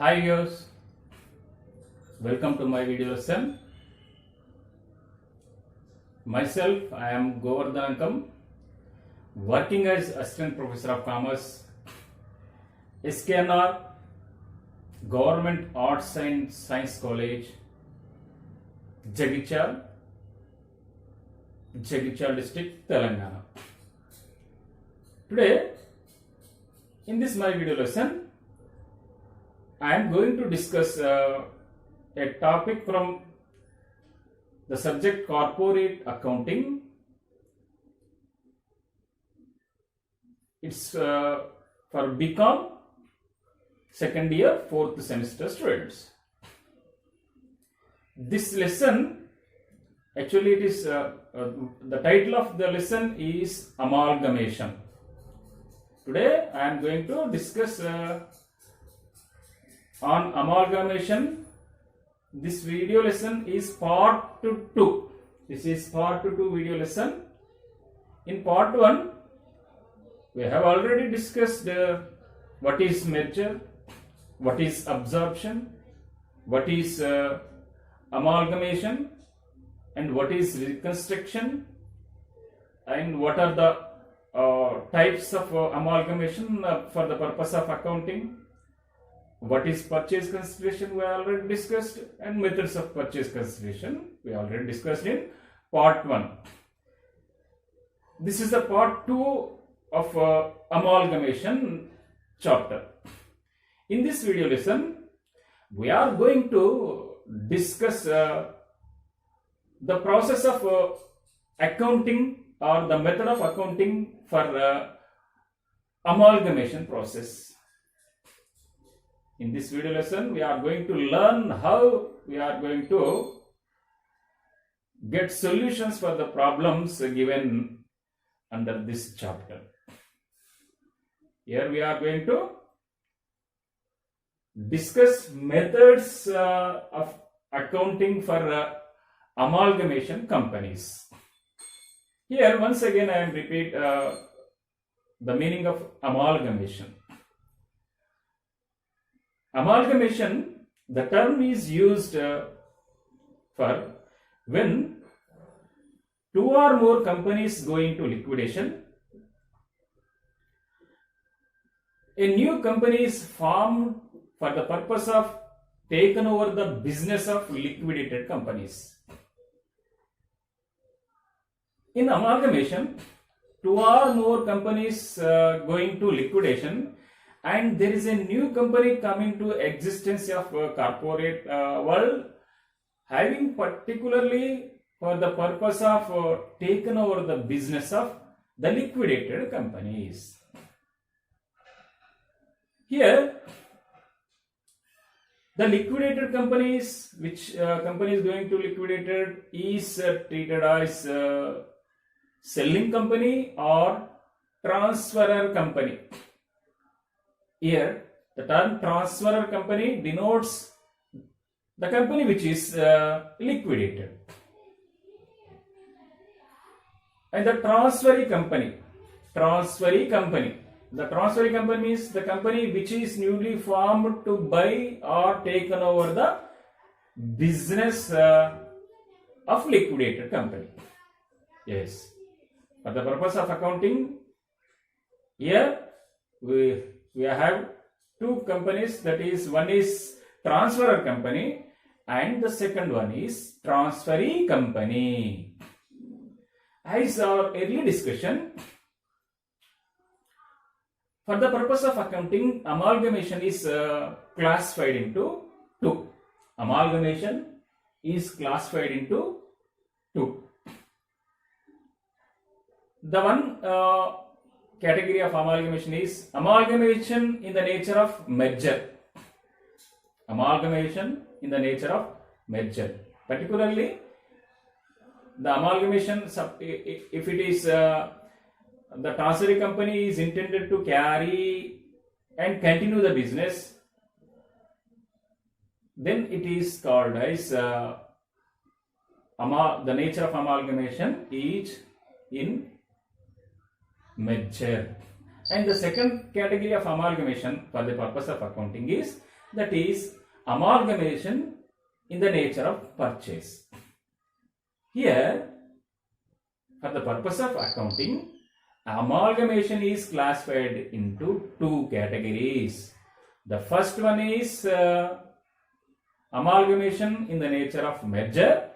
Hi viewers, welcome to my video lesson. Myself, I am Govardhanankam, working as Assistant Professor of Commerce, SKNR, Government Arts and Science College, Jagityal district, Telangana. Today, in this my video lesson, I am going to discuss a topic from the subject corporate accounting. It's for BCom second year 4th semester students. This lesson, actually it is the title of the lesson is amalgamation. Today I am going to discuss on amalgamation. This video lesson is part 2. This is part 2 video lesson. In part 1, we have already discussed what is merger, what is absorption, what is amalgamation, and what is reconstruction, and what are the types of amalgamation for the purpose of accounting. What is purchase consideration we already discussed, and methods of purchase consideration we already discussed in part 1. This is the part 2 of amalgamation chapter. In this video lesson, we are going to discuss the process of accounting or the method of accounting for amalgamation process. In this video lesson, we are going to learn how we are going to get solutions for the problems given under this chapter. Here we are going to discuss methods of accounting for amalgamation companies. Here once again I am repeat the meaning of amalgamation. Amalgamation, the term is used for when two or more companies go into liquidation. A new company is formed for the purpose of taking over the business of liquidated companies. In amalgamation, two or more companies going to liquidation, and there is a new company coming to existence of corporate world, having particularly for the purpose of taking over the business of the liquidated companies. Here, the liquidated companies, which company is going to liquidated, is treated as selling company or transferor company. Here, the term transferor company denotes the company which is liquidated. And the transferee company. The transferee company means the company which is newly formed to buy or taken over the business of liquidated company. Yes. For the purpose of accounting, here we have two companies, that is, one is transferor company and the second one is transferee company. As our early discussion, for the purpose of accounting, amalgamation is classified into two. Amalgamation is classified into two. The one category of amalgamation is amalgamation in the nature of merger. Amalgamation in the nature of merger. Particularly, the amalgamation, if it is the transferee company is intended to carry and continue the business, then it is called as the nature of amalgamation is in merger. And the second category of amalgamation for the purpose of accounting is that is amalgamation in the nature of purchase. Here, for the purpose of accounting, amalgamation is classified into two categories. The first one is amalgamation in the nature of merger,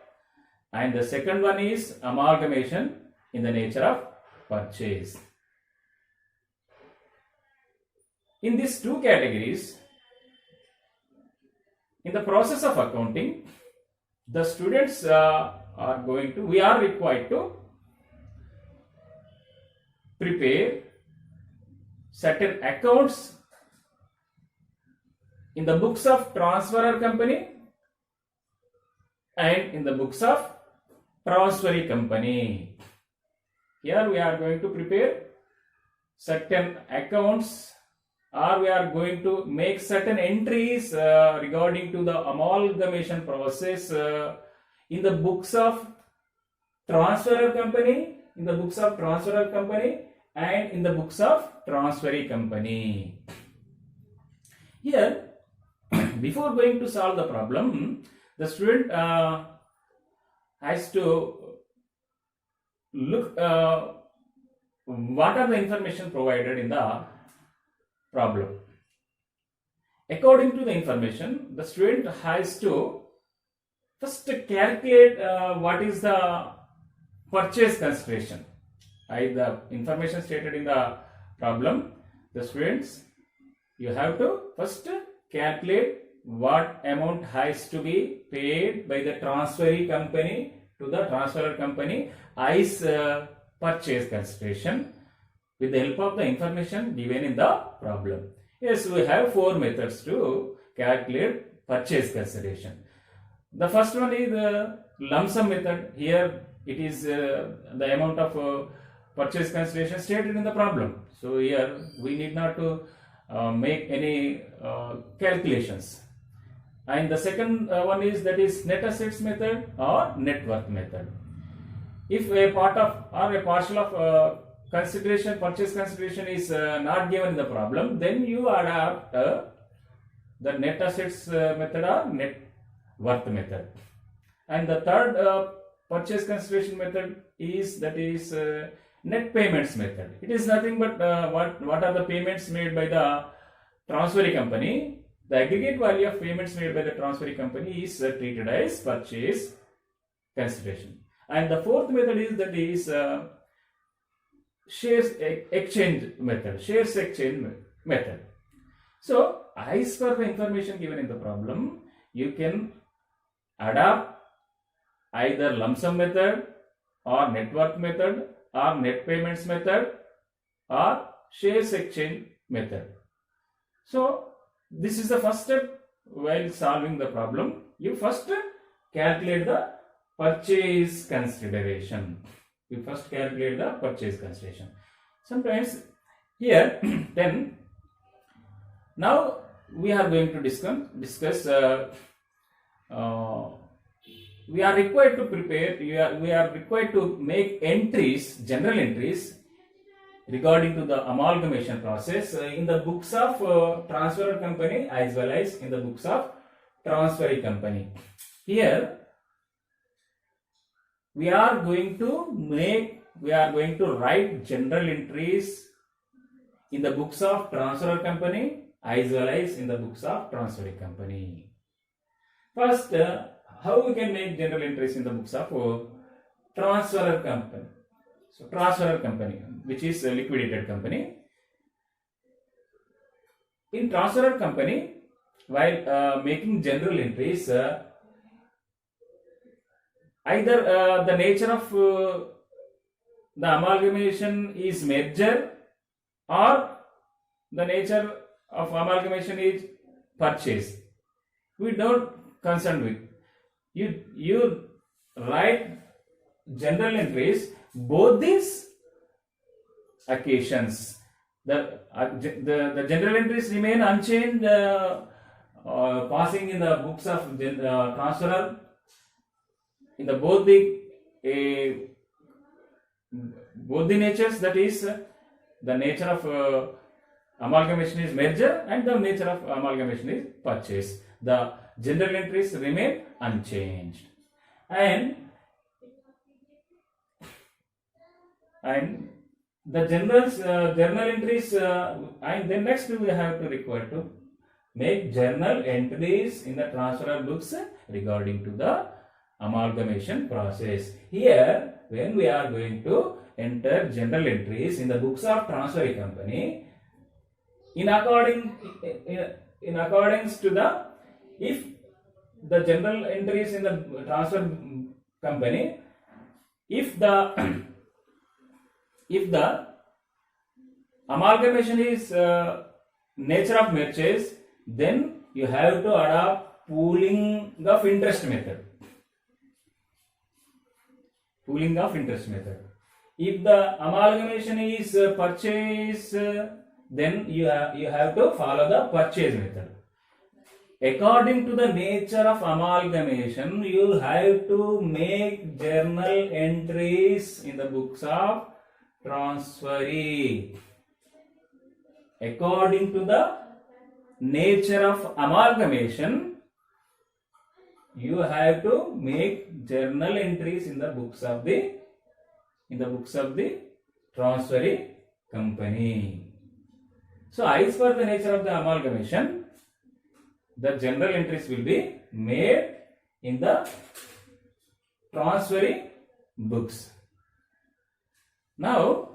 and the second one is amalgamation in the nature of purchase. In these two categories, in the process of accounting, the students we are required to prepare certain accounts in the books of transferor company and in the books of transferee company. Here we are going to prepare certain accounts, or we are going to make certain entries regarding to the amalgamation process in the books of transferor company, and in the books of transferee company. Here, before going to solve the problem, the student has to look what are the information provided in the problem. According to the information, the student has to first calculate what is the purchase consideration. The information stated in the problem, the students, you have to first calculate what amount has to be paid by the transferee company to the transferor company as purchase consideration with the help of the information given in the problem. Yes, we have four methods to calculate purchase consideration. The first one is the lump sum method. Here it is the amount of purchase consideration stated in the problem. So here we need not to make any calculations. And the second one is net assets method or net worth method. If a part of or a partial of purchase consideration is not given in the problem, then you adapt the net assets method or net worth method. And the third purchase consideration method is net payments method. It is nothing but what are the payments made by the transferee company. The aggregate value of payments made by the transferee company is treated as purchase consideration. And the fourth method is shares exchange method. So, as per the information given in the problem, you can adapt either lump sum method or net worth method or net payments method or shares exchange method. So, this is the first step while solving the problem. You first calculate the purchase consideration. Sometimes here then now we are going to discuss we are required to prepare, we are required to make entries, general entries regarding to the amalgamation process in the books of transferor company as well as in the books of transferee company. Here we are going to write general entries in the books of transferor company as well as in the books of transferee company. First, how we can make general entries in the books of transferor company? So, transferor company, which is a liquidated company. In transferor company, while making general entries, either the nature of the amalgamation is merger or the nature of amalgamation is purchase. We don't concern with. You write general entries both these occasions. The general entries remain unchanged, passing in the books of transferor in the both the natures, that is the nature of amalgamation is merger and the nature of amalgamation is purchase. The general entries remain unchanged. And the journal entries and then next we have to require to make journal entries in the transfer books regarding to the amalgamation process. Here when we are going to enter general entries in the books of transfer company in accordance to the, if the general entries in the transfer company, if the amalgamation is nature of merges, then you have to adopt pooling of interest method. Pooling of interest method. If the amalgamation is purchase, then you have to follow the purchase method. According to the nature of amalgamation, you have to make journal entries in the books of transferee. According to the nature of amalgamation, you have to make journal entries in the books of the transferee company. So as per the nature of the amalgamation, the general entries will be made in the transferee books. Now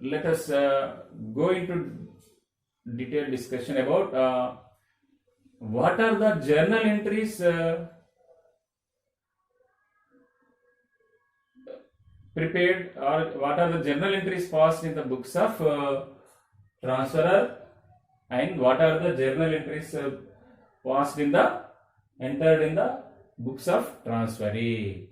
let us go into detailed discussion about what are the journal entries prepared, or what are the journal entries passed in the books of transferor, and what are the journal entries passed in the entered in the books of transferee.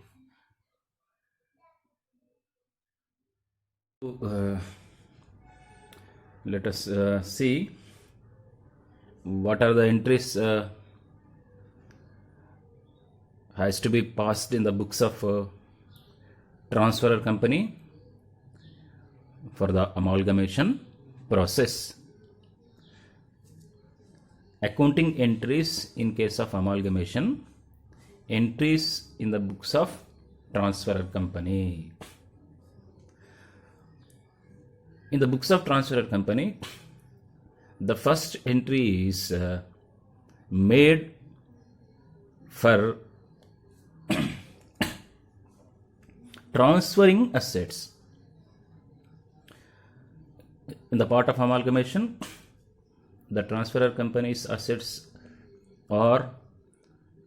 Let us see what are the entries has to be passed in the books of transferor company for the amalgamation process. Accounting entries in case of amalgamation, entries in the books of transferor company. In the books of transferor company, the first entry is made for transferring assets. In the part of amalgamation, the transferor company's assets are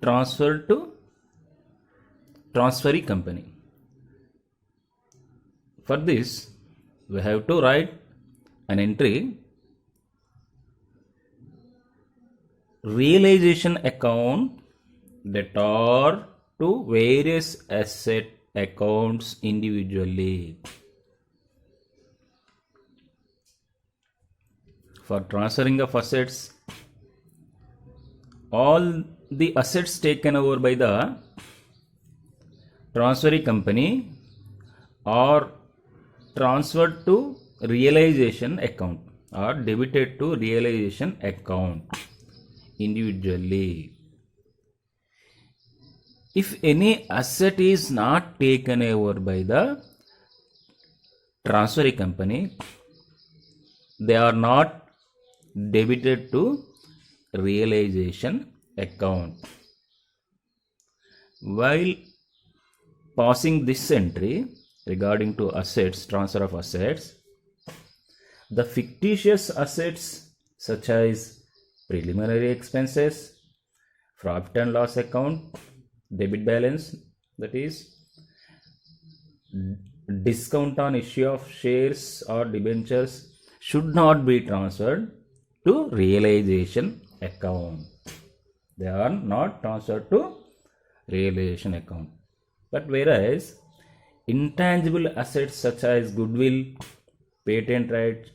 transferred to transferee company. For this, we have to write an entry, realization account debtor to various asset accounts individually. For transferring of assets, all the assets taken over by the transferee company are transferred to realization account or debited to realization account individually. If any asset is not taken over by the transferee company, they are not debited to realization account. While passing this entry regarding to assets, transfer of assets, the fictitious assets such as preliminary expenses, profit and loss account, debit balance, that is discount on issue of shares or debentures, should not be transferred to realization account. They are not transferred to realization account. But whereas intangible assets such as goodwill, patent rights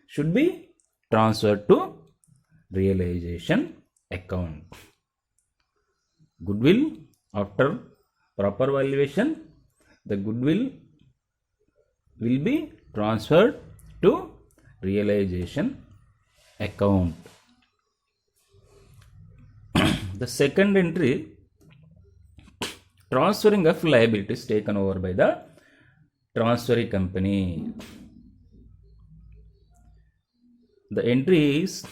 should be transferred to realization account. Goodwill, after proper valuation, the goodwill will be transferred to realization account. The second entry, transferring of liabilities taken over by the transferee company. The entry is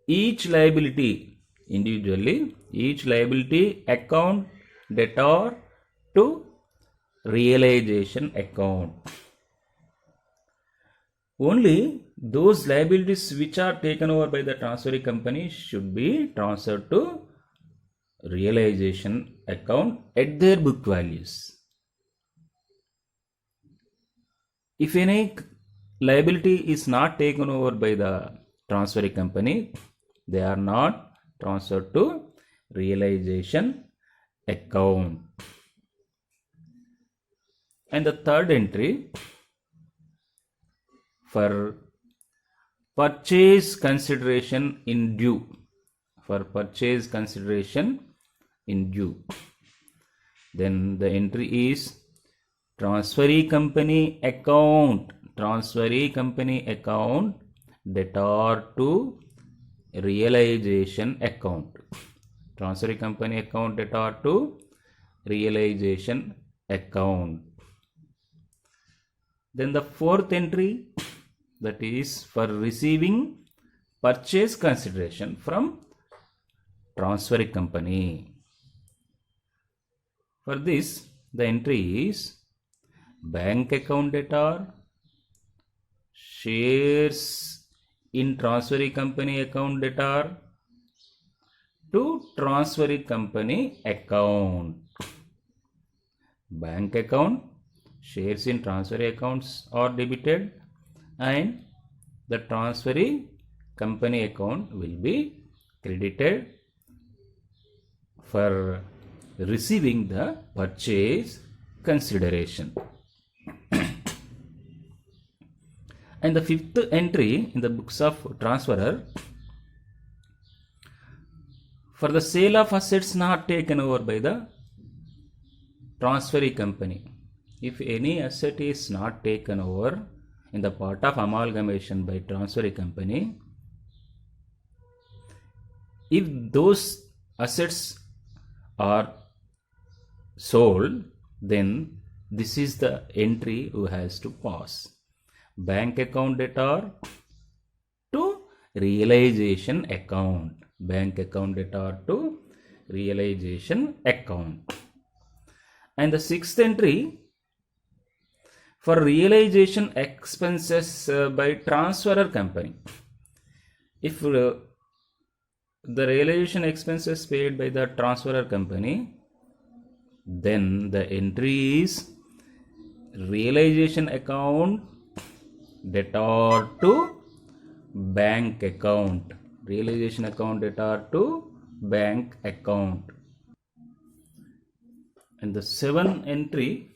each liability individually, each liability account debtor to realization account. Only those liabilities which are taken over by the transferee company should be transferred to realization account at their book values. If any liability is not taken over by the transferee company, they are not transferred to realization account. And the third entry, for purchase consideration in due. For purchase consideration in due. Then the entry is transferee company account. Transferee company account debtor to realization account. Transferee company account debtor to realization account. Then the fourth entry, that is for receiving purchase consideration from transferee company. For this, the entry is bank account debtor, shares in transferee company account debtor to transferee company account. Bank account, shares in transferee accounts are debited, and the transferee company account will be credited for receiving the purchase consideration. And the fifth entry in the books of transferor, for the sale of assets not taken over by the transferee company. If any asset is not taken over in the part of amalgamation by transferee company, if those assets are sold, then this is the entry who has to pass. Bank account debtor to realization account. Bank account debtor to realization account. And the sixth entry, for realization expenses by transferor company. If the realization expenses paid by the transferor company, then the entry is realization account debtor to bank account. Realization account debtor to bank account. And the seventh entry,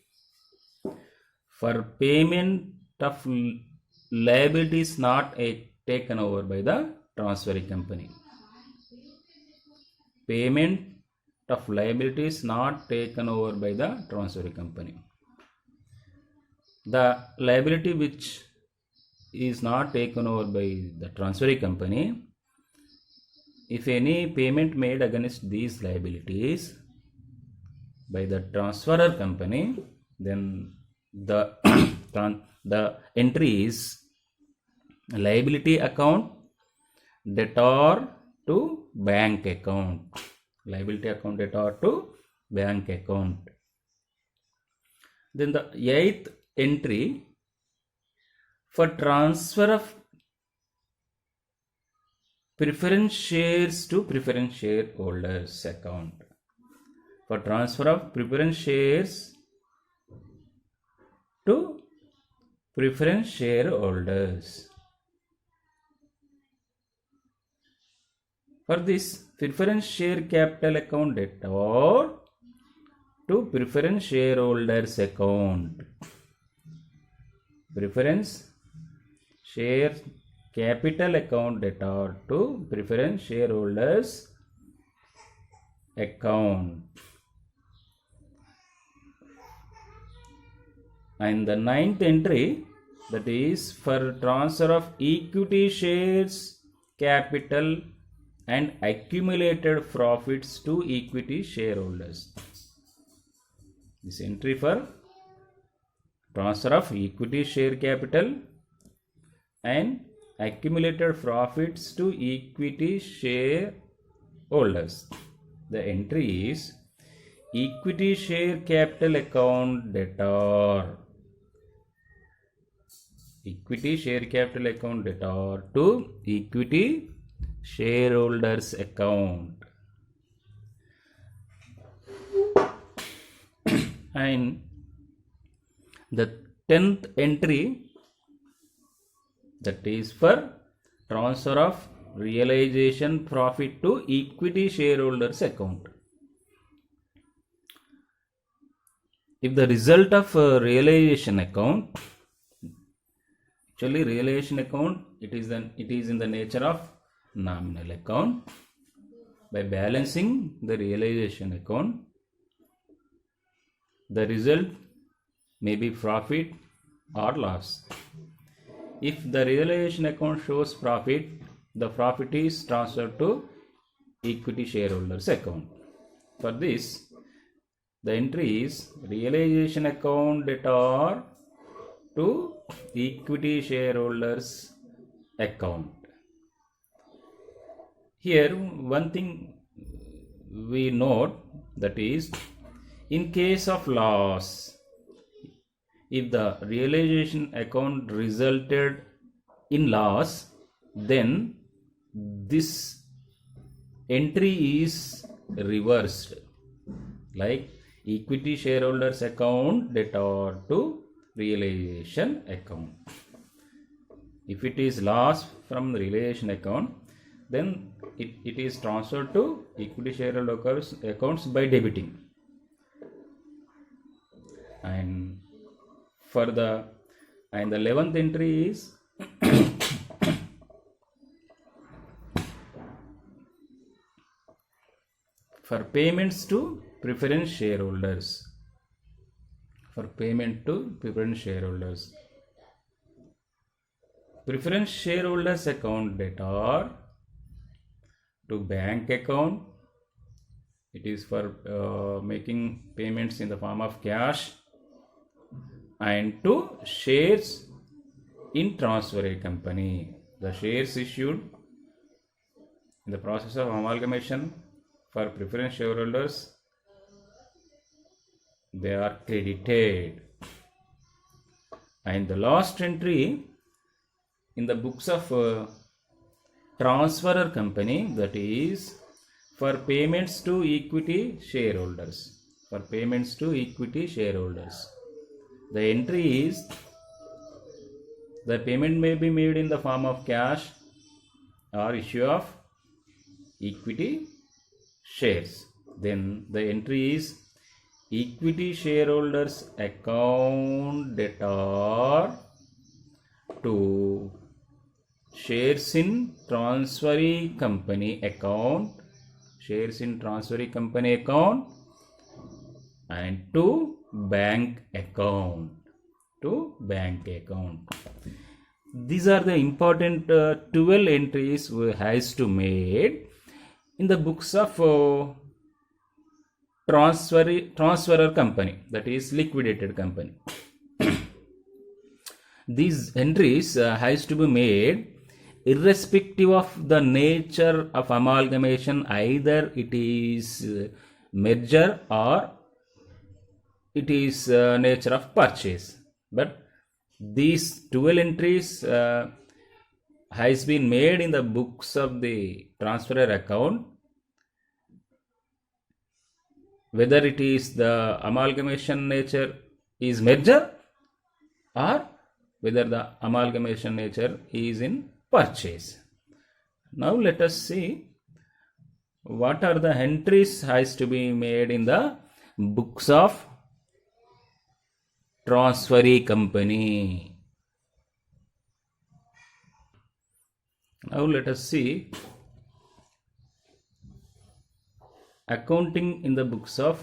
for payment of liabilities not taken over by the transferee company. Payment of liabilities not taken over by the transferee company. The liability which is not taken over by the transferee company, if any payment made against these liabilities by the transferor company, then the entry is liability account debtor to bank account. Liability account debtor to bank account. Then the eighth entry, for transfer of preference shares to preference shareholders account. For transfer of preference shares to preference shareholders. For this, preference share capital account debtor to preference shareholders account. Preference share capital account debtor to preference shareholders account. And the ninth entry, that is for transfer of equity shares capital and accumulated profits to equity shareholders. This entry for transfer of equity share capital and accumulated profits to equity shareholders. The entry is equity share capital account debtor. Equity share capital account debtor to equity shareholders account. And the 10th entry, that is for transfer of realization profit to equity shareholders account. If the result of realization account, actually realization account, it is in the nature of nominal account. By balancing the realization account, the result may be profit or loss. If the realization account shows profit, the profit is transferred to equity shareholders account. For this, the entry is realization account debtor to equity shareholders account. Here one thing we note, that is, in case of loss, if the realization account resulted in loss, then this entry is reversed, like equity shareholders account debtor to realization account. If it is loss from the realization account, then it is transferred to equity shareholder accounts by debiting. And the 11th entry is for payments to preference shareholders. For payment to preference shareholders. Preference shareholders account debtor to bank account. It is for making payments in the form of cash, and to shares in transfer company. The shares issued in the process of amalgamation for preference shareholders, they are credited. And the last entry in the books of transferor company, that is for payments to equity shareholders. For payments to equity shareholders, the entry is, the payment may be made in the form of cash or issue of equity shares. Then the entry is equity shareholders account debtor to shares in transferee company account, shares in transferee company account, and to bank account, These are the important 12 entries we has to made in the books of transferor company, that is liquidated company. These entries has to be made irrespective of the nature of amalgamation, either it is merger or it is nature of purchase. But these 12 entries has been made in the books of the transferor account, whether it is the amalgamation nature is merger or whether the amalgamation nature is in purchase. Now let us see what are the entries has to be made in the books of transferee company. Now let us see accounting in the books of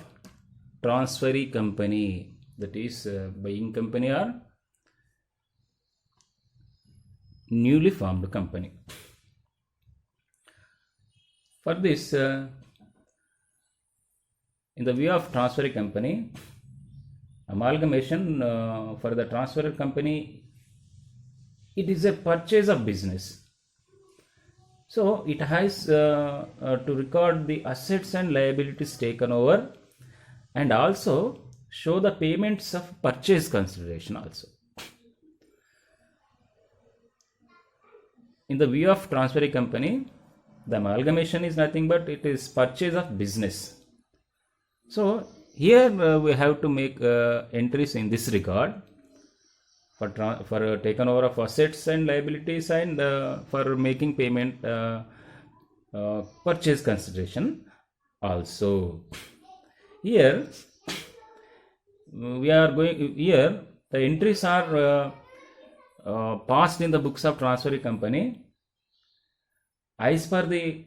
transferee company, that is buying company or newly formed company. For this, in the view of transferee company, amalgamation for the transferor company, it is a purchase of business. So it has to record the assets and liabilities taken over, and also show the payments of purchase consideration also. In the view of transferee company, the amalgamation is nothing but it is purchase of business. So here we have to make entries in this regard for taken over of assets and liabilities, and for making payment purchase consideration also. Here we are going, here the entries are passed in the books of transferee company as per the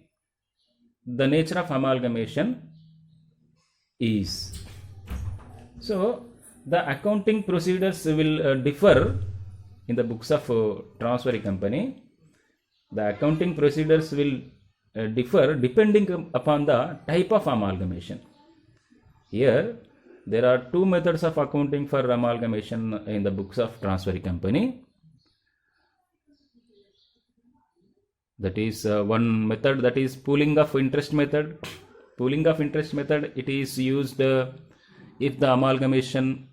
nature of amalgamation is. So the accounting procedures will differ in the books of transferee company. The accounting procedures will differ depending upon the type of amalgamation. Here there are two methods of accounting for amalgamation in the books of transferee company. That is one method, that is pooling of interest method. Pooling of interest method, it is used if the amalgamation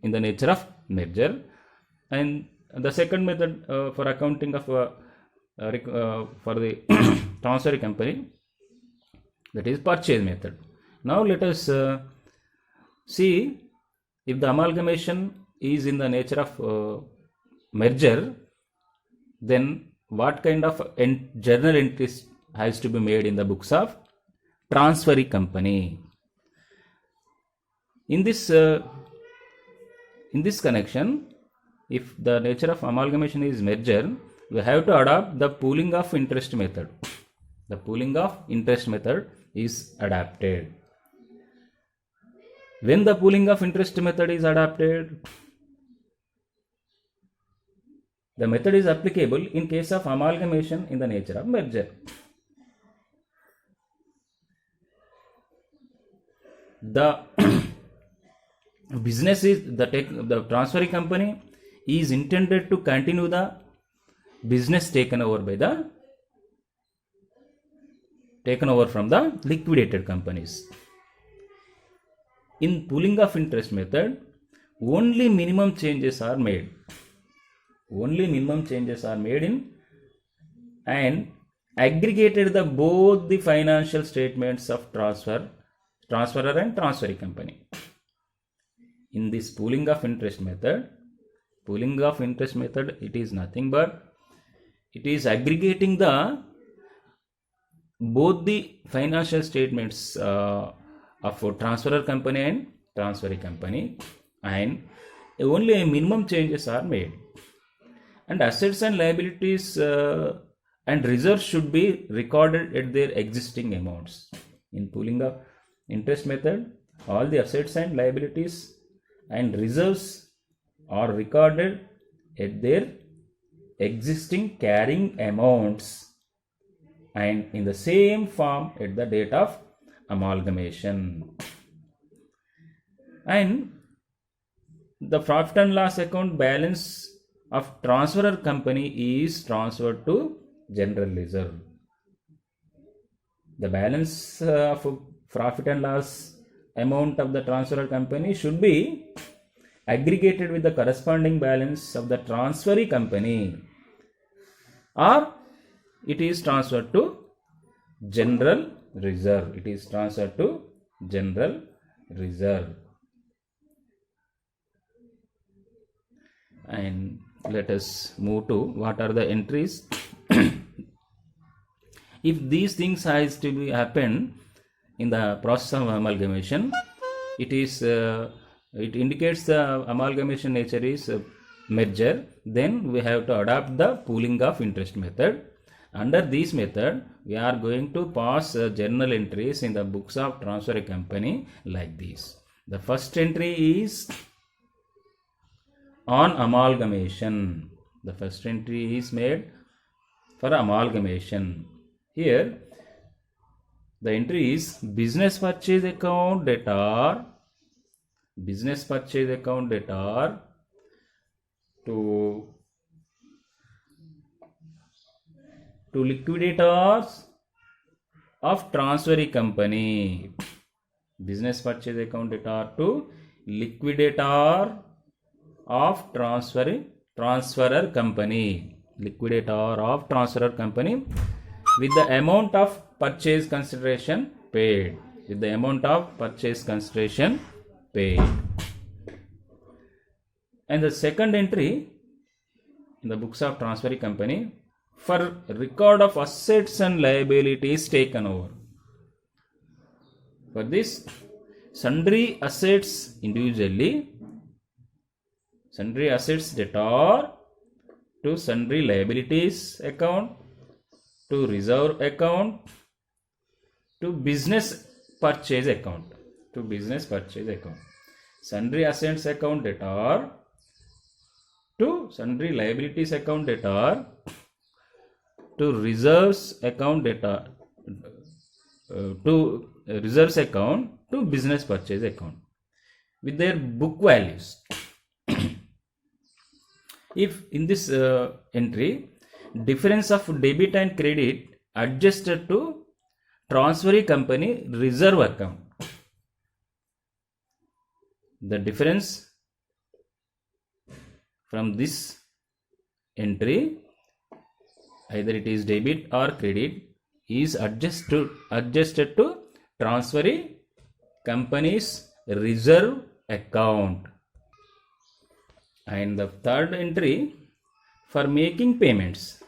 in the nature of merger. And the second method for accounting of for the transferee company, that is purchase method. Now let us see if the amalgamation is in the nature of merger, then what kind of journal entries has to be made in the books of transferee company. In this connection, if the nature of amalgamation is merger, we have to adopt the pooling of interest method. The pooling of interest method is adapted. When the pooling of interest method is adapted, the method is applicable in case of amalgamation in the nature of merger. The business is the transferee company is intended to continue the business taken over from the liquidated companies. In pooling of interest method, only minimum changes are made. Only minimum changes are made in and aggregated both the financial statements of transferor and transferee company. In this pooling of interest method, it is nothing but it is aggregating both the financial statements of transferor company and transferee company, and only a minimum changes are made. And assets and liabilities and reserves should be recorded at their existing amounts. In pooling of interest method, all the assets and liabilities and reserves are recorded at their existing carrying amounts and in the same form at the date of amalgamation. And the profit and loss account balance of transferor company is transferred to general ledger. The balance of profit and loss amount of the transferor company should be aggregated with the corresponding balance of the transferee company, or it is transferred to general reserve. It is transferred to general reserve. And let us move to what are the entries. If these things has to be happened in the process of amalgamation, it is it indicates the amalgamation nature is merger, then we have to adopt the pooling of interest method. Under this method, we are going to pass journal entries in the books of transferee company like this. The first entry is on amalgamation. The first entry is made for amalgamation. Here The entry is business purchase account debtor, business purchase account debtor to liquidators of transferee company. Business purchase account debtor to liquidator of transferor company. Liquidator of transferor company with the amount of purchase consideration paid. With the amount of purchase consideration paid. And the second entry in the books of transferee company for record of assets and liabilities taken over. For this, sundry assets individually, sundry assets debtor to sundry liabilities account, to reserve account, to business purchase account, to business purchase account. Sundry assets account debtor to sundry liabilities account debtor to reserves account debtor to reserves account to business purchase account with their book values. If in this entry difference of debit and credit adjusted to transferee company reserve account, the difference from this entry, either it is debit or credit, is adjusted to transferee company's reserve account. And the third entry for making payments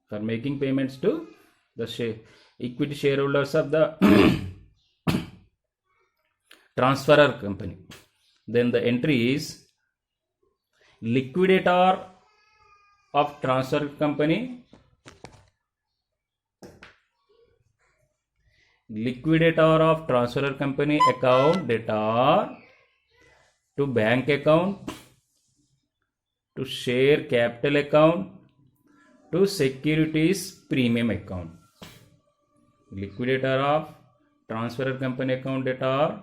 to the equity shareholders of the transferor company. Then the entry is liquidator of transfer company, liquidator of transfer company account debtor to bank account, to share capital account, to securities premium account. Liquidator of transfer company account debtor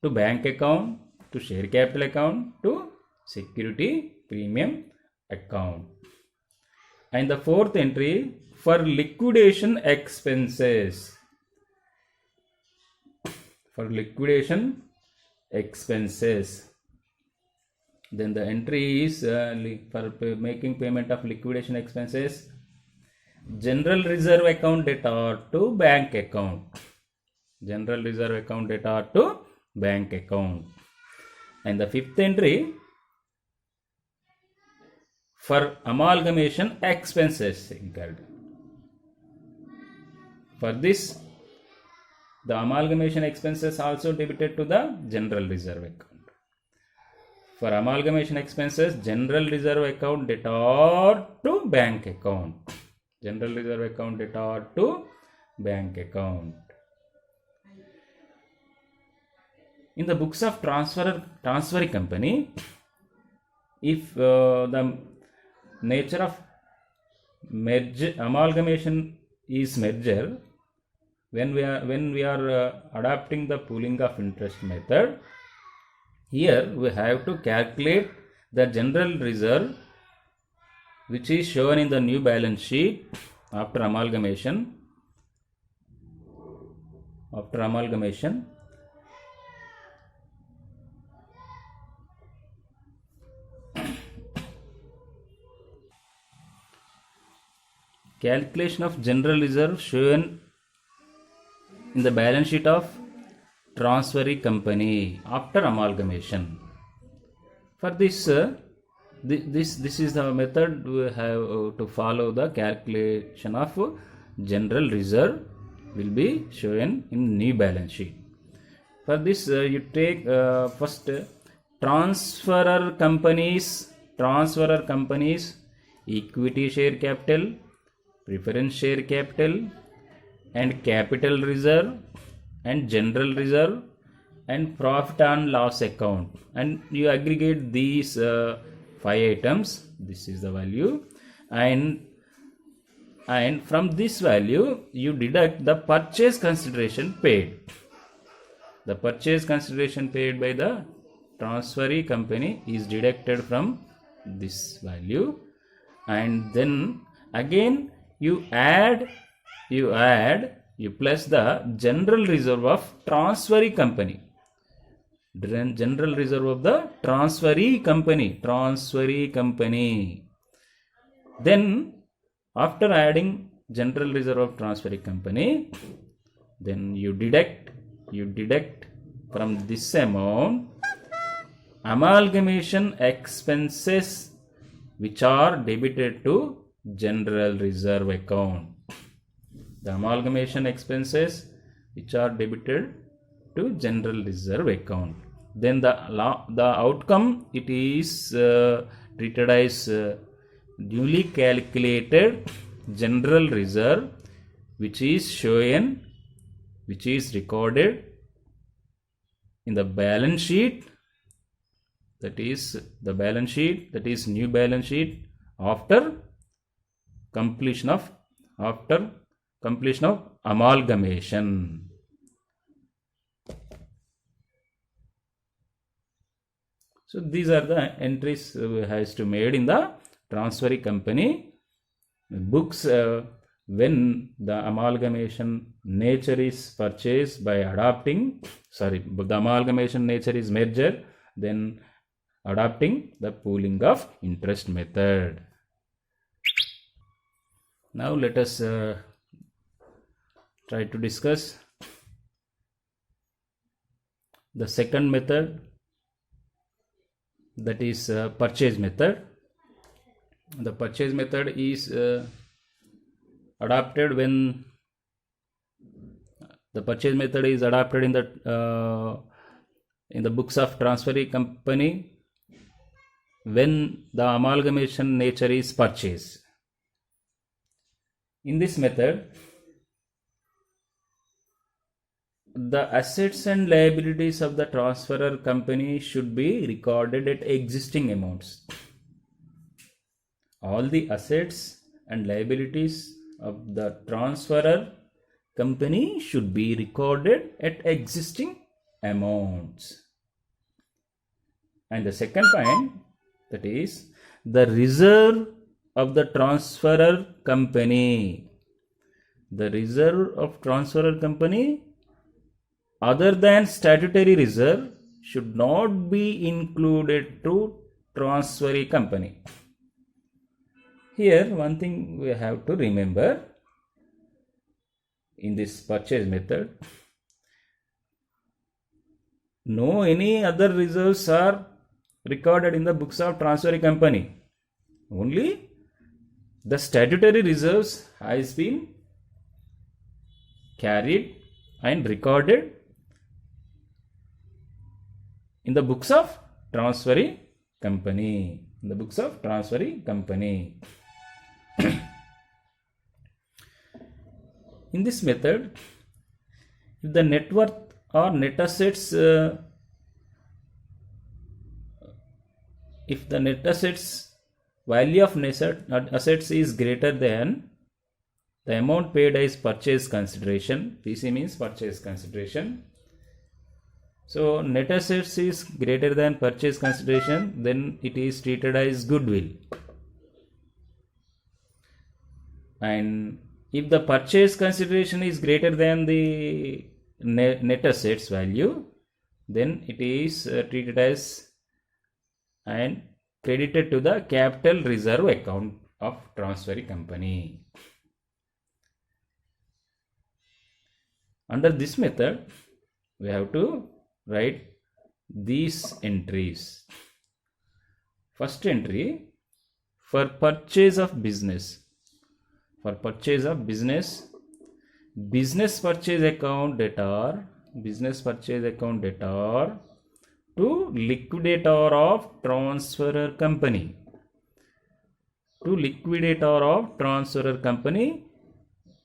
to bank account, to share capital account, to security premium account. And the fourth entry for liquidation expenses. For liquidation expenses. Then the entry is for making payment of liquidation expenses, general reserve account debtor to bank account. General reserve account debtor to bank account. And the fifth entry for amalgamation expenses incurred. For this, the amalgamation expenses also debited to the general reserve account. For amalgamation expenses, general reserve account debtor to bank account. General reserve account debtor to bank account. In the books of transferee company, if the nature of amalgamation is merger, when we are adopting the pooling of interest method, here we have to calculate the general reserve which is shown in the new balance sheet after amalgamation. Calculation of general reserve shown in the balance sheet of transferee company after amalgamation. For this, this is the method we have to follow. The calculation of general reserve will be shown in new balance sheet. For this, you take first transferor companies equity share capital, preference share capital, and capital reserve, and general reserve, and profit and loss account, and you aggregate these 5 items. This is the value. And and from this value you deduct the purchase consideration paid. The purchase consideration paid by the transferee company is deducted from this value, and then again you plus the general reserve of transferee company. General reserve of the transferee company. Then after adding general reserve of transferee company, then you deduct from this amount amalgamation expenses which are debited to general reserve account. The amalgamation expenses which are debited to general reserve account. Then the outcome, it is treated as newly calculated general reserve, which is recorded in the balance sheet. That is new balance sheet after completion of amalgamation. So these are the entries has to made in the transferee company books when the amalgamation nature is purchased by the amalgamation nature is merger, then adopting the pooling of interest method. Now let us try to discuss the second method, that is purchase method. The purchase method is adopted when the purchase method is adopted in the books of transferee company when the amalgamation nature is purchased. In this method, the assets and liabilities of the transferor company should be recorded at existing amounts. All the assets and liabilities of the transferor company should be recorded at existing amounts. And the second point, that is the reserve of the transferor company. The reserve of transferor company other than statutory reserve should not be included to transferee company. Here one thing we have to remember in this purchase method, no any other reserves are recorded in the books of transferee company. Only the statutory reserves has been carried and recorded in the books of transferee company. In this method, if the net worth or net assets, if the net assets value of assets is greater than the amount paid as purchase consideration, PC means purchase consideration. So net assets is greater than purchase consideration, then it is treated as goodwill. And if the purchase consideration is greater than the net assets value, then it is treated as and credited to the capital reserve account of transferee company. Under this method, we have to write these entries. First entry, for purchase of business. For purchase of business purchase account debtor to liquidator of transferor company.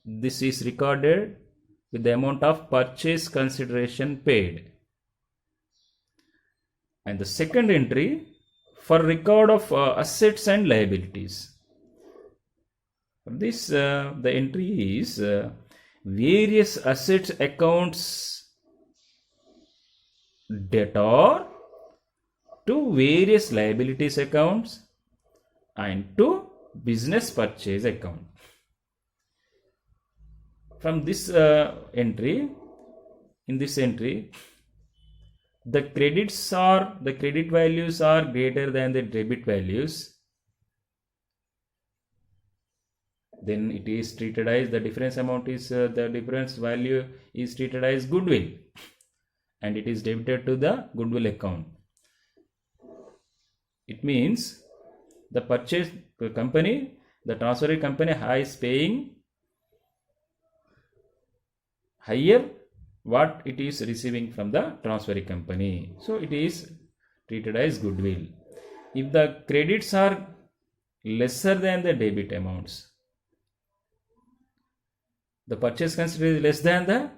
This is recorded with the amount of purchase consideration paid. And the second entry, for record of assets and liabilities. For this, the entry is various assets accounts debtor to various liabilities accounts and to business purchase account. From this entry, in this entry, the credit values are greater than the debit values. Then it is treated as the difference amount is the difference value is treated as goodwill, and it is debited to the goodwill account. It means the purchase company, the transferee company is paying higher what it is receiving from the transferee company. So it is treated as goodwill. If the credits are lesser than the debit amounts, the purchase consideration is less than the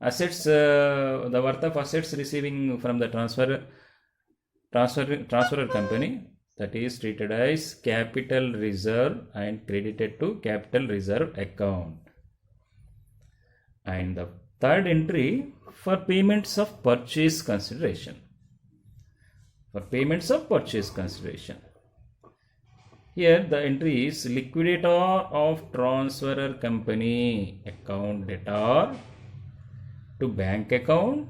assets, the worth of assets receiving from the transferor company, that is treated as capital reserve and credited to capital reserve account. And the third entry for payments of purchase consideration. For payments of purchase consideration, here the entry is liquidator of transferor company account debtor to bank account,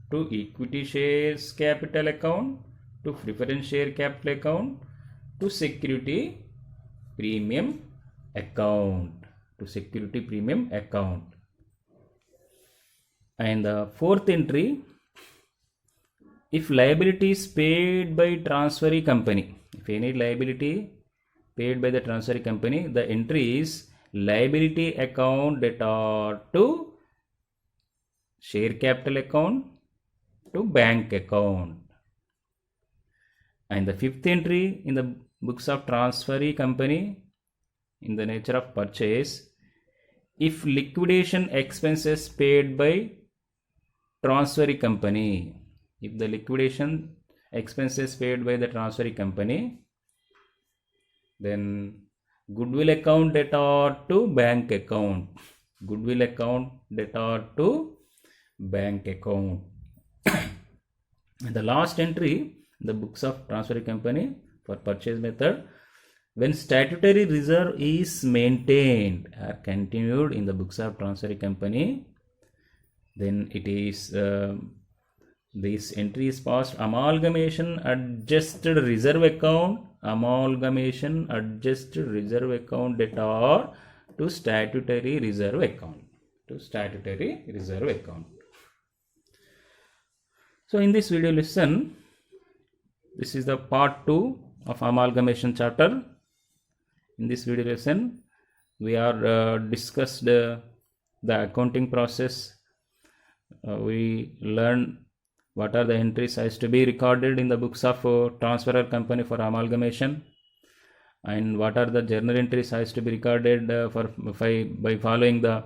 to equity shares capital account, to preference share capital account, to security premium account, And the fourth entry, if liability is paid by transferee company, if any liability paid by the transferee company, the entry is liability account debtor to share capital account to bank account. And the fifth entry in the books of transferee company in the nature of purchase, if liquidation expenses paid by transferee company, if the liquidation expenses paid by the transferee company, then goodwill account debtor to bank account, goodwill account debtor to bank account. And the last entry, the books of transferee company for purchase method, when statutory reserve is maintained or continued in the books of transferee company, then it is this entry is passed amalgamation adjusted reserve account, debtor to statutory reserve account, So in this video lesson, this is the part 2 of amalgamation chapter. In this video lesson, we are discussed the accounting process. We learned what are the entries has to be recorded in the books of transferor company for amalgamation, and what are the journal entries has to be recorded by following the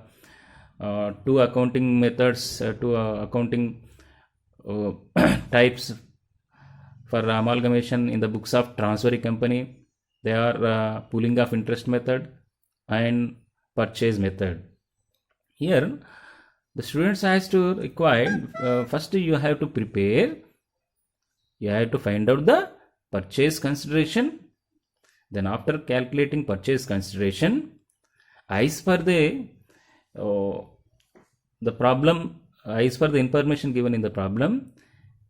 two accounting methods, two accounting types for amalgamation in the books of transferee company. They are pooling of interest method and purchase method. Here the students has to require first you have to prepare, you have to find out the purchase consideration. Then after calculating purchase consideration, as per the problem, as per the information given in the problem,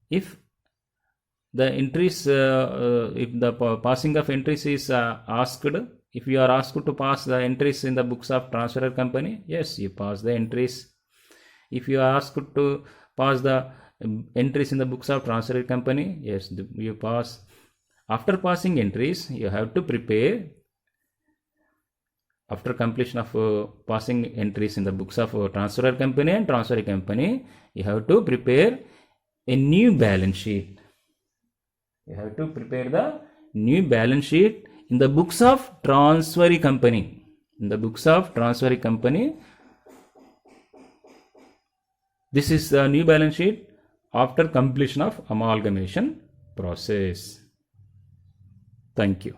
if the entries, if the passing of entries is asked, if you are asked to pass the entries in the books of transferor company, yes, you pass the entries. If you are asked to pass the entries in the books of transferor company, yes, you pass. After passing entries, you have to prepare. After completion of passing entries in the books of transferor company and transferee company, you have to prepare a new balance sheet. You have to prepare the new balance sheet in the books of transferee company. In the books of transferee company, this is the new balance sheet after completion of amalgamation process. Thank you.